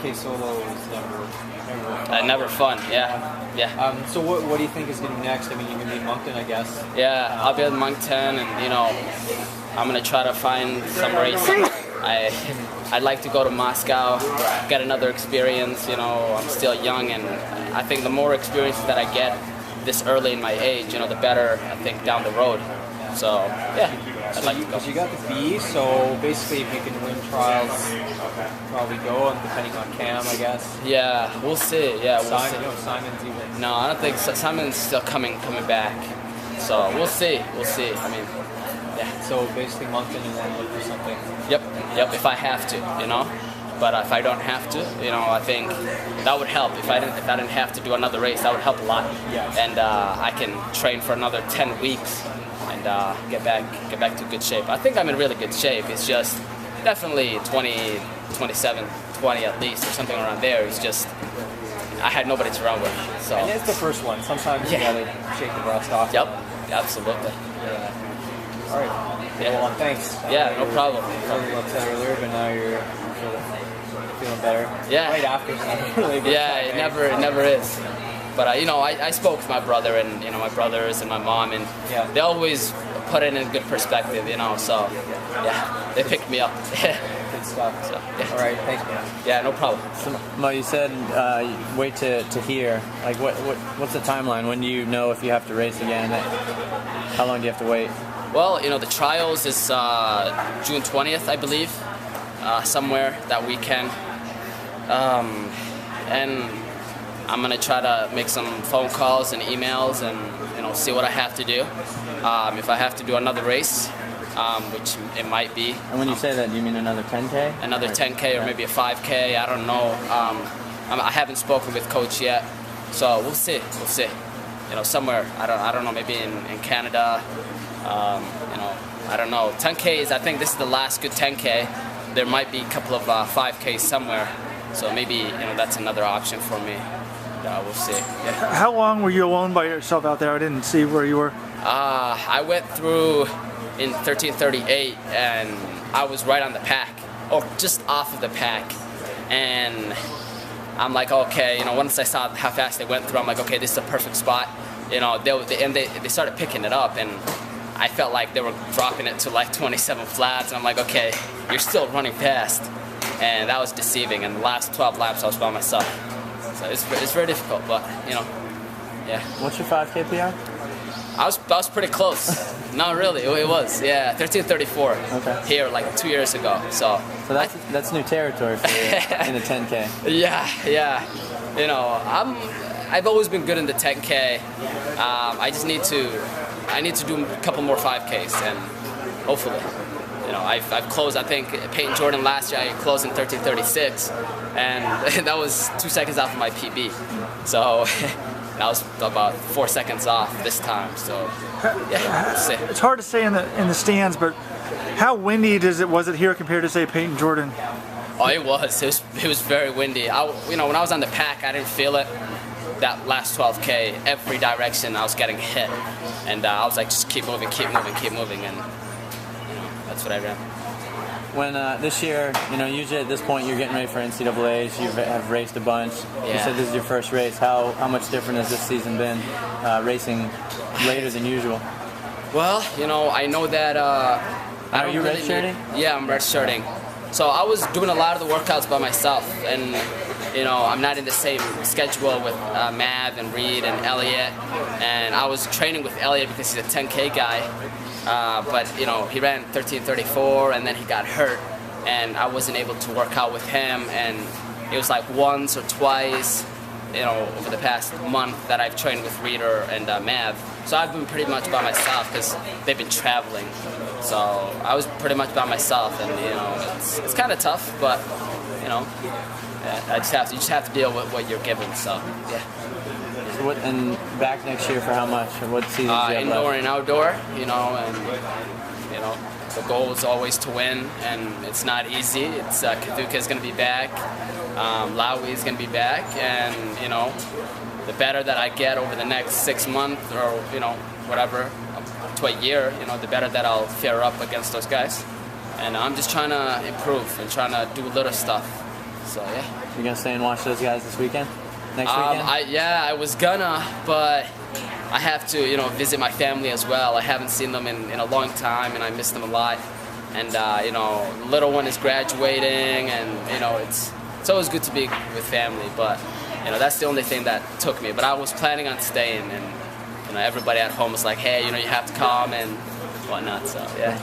5K solo is never fun. Never fun. Yeah. So what do you think is going to be next? I mean, you're going to be in Moncton, I guess. Yeah, I'll be at Moncton, and I'm gonna try to find some racing. I'd like to go to Moscow, get another experience. I'm still young, and I think the more experiences that I get this early in my age, the better I think down the road. So yeah, I'd like to go. Because you got the B, so basically if you can win trials, probably go, and depending on Cam, I guess. Yeah, we'll see. Yeah, we'll see. Simon's even. No, I don't think so. Simon's still coming back. So we'll see. I mean, yeah. So basically Moncton and then look for something. Yep. If I have to, But if I don't have to, I think that would help. If I didn't have to do another race, that would help a lot. Yes. And I can train for another 10 weeks and get back to good shape. I think I'm in really good shape. It's just definitely 20, 27, 20 at least, or something around there. It's just I had nobody to run with. So. And it's the first one. Sometimes you gotta shake the rust off. Yep. Absolutely. Yeah. All right. Yeah. Well, thanks. Yeah, no problem. You were a little upset earlier, but now you're feeling better. Yeah. Right after. Really good yeah, time, it never is. But I spoke with my brother and my brothers and my mom, and they always put it in good perspective, So yeah, they picked me up. Good stuff. So, yeah. All right, thanks, man. Yeah, no problem. So, Mo, you said wait to hear. Like, what's the timeline? When do you know if you have to race again? How long do you have to wait? Well, the trials is June 20th, I believe, somewhere that weekend. And I'm gonna try to make some phone calls and emails and see what I have to do. If I have to do another race, which it might be. And when you say that, do you mean another 10K? Another 10K or maybe a 5K. I don't know. I haven't spoken with coach yet, so we'll see. Somewhere I don't know. Maybe in Canada. I don't know. 10Ks. I think this is the last good 10K. There might be a couple of 5Ks somewhere. So maybe that's another option for me. We'll see. Yeah. How long were you alone by yourself out there? I didn't see where you were. I went through in 13:38, and I was right on the pack, or just off of the pack. And I'm like, okay, once I saw how fast they went through, I'm like, okay, this is a perfect spot. They started picking it up, and I felt like they were dropping it to like 27 flats, and I'm like, okay, you're still running fast. And that was deceiving, and the last 12 laps I was by myself. So it's very difficult, but yeah. What's your 5K PR? I was pretty close. No, really, it was. Yeah, 13:34. Okay. Here like 2 years ago. So that's new territory for you in the 10K. Yeah. I've always been good in the 10K. I just need to do a couple more 5Ks, and hopefully. I've closed, I think, Peyton Jordan last year, I closed in 13:36, and that was 2 seconds off of my PB. So that was about 4 seconds off this time. So yeah, we'll see. It's hard to say in the stands, but how windy was it here compared to, say, Peyton Jordan? Oh, it was very windy. When I was on the pack, I didn't feel it. That last 12K, every direction I was getting hit, and I was like, just keep moving, and that's what I ran. When this year, usually at this point you're getting ready for NCAAs, you have raced a bunch. Yeah. You said this is your first race. How much different has this season been, racing later than usual? Well, I know that. Are you redshirting? Yeah, I'm redshirting. So I was doing a lot of the workouts by myself, and I'm not in the same schedule with Mav and Reed and Elliot, and I was training with Elliot because he's a 10K guy. But he ran 13:34, and then he got hurt, and I wasn't able to work out with him. And it was like once or twice, over the past month that I've trained with Reader and Mav. So I've been pretty much by myself because they've been traveling. So I was pretty much by myself, and it's kind of tough, but you just have to deal with what you're given. So yeah. So and back next year for how much? What seasons do you have indoor left? and outdoor, and the goal is always to win, and it's not easy. It's Kaduka is going to be back, Lawi is going to be back, and the better that I get over the next 6 months or whatever to a year, the better that I'll fare up against those guys. And I'm just trying to improve and trying to do little stuff So yeah. You gonna stay and watch those guys this weekend? Next weekend? Yeah, I was gonna, but I have to, you know, visit my family as well. I haven't seen them in a long time, and I miss them a lot. And you know, the little one is graduating, and you know, it's always good to be with family. But you know, that's the only thing that took me. But I was planning on staying, and you know, everybody at home was like, hey, you know, you have to come and whatnot. So yeah.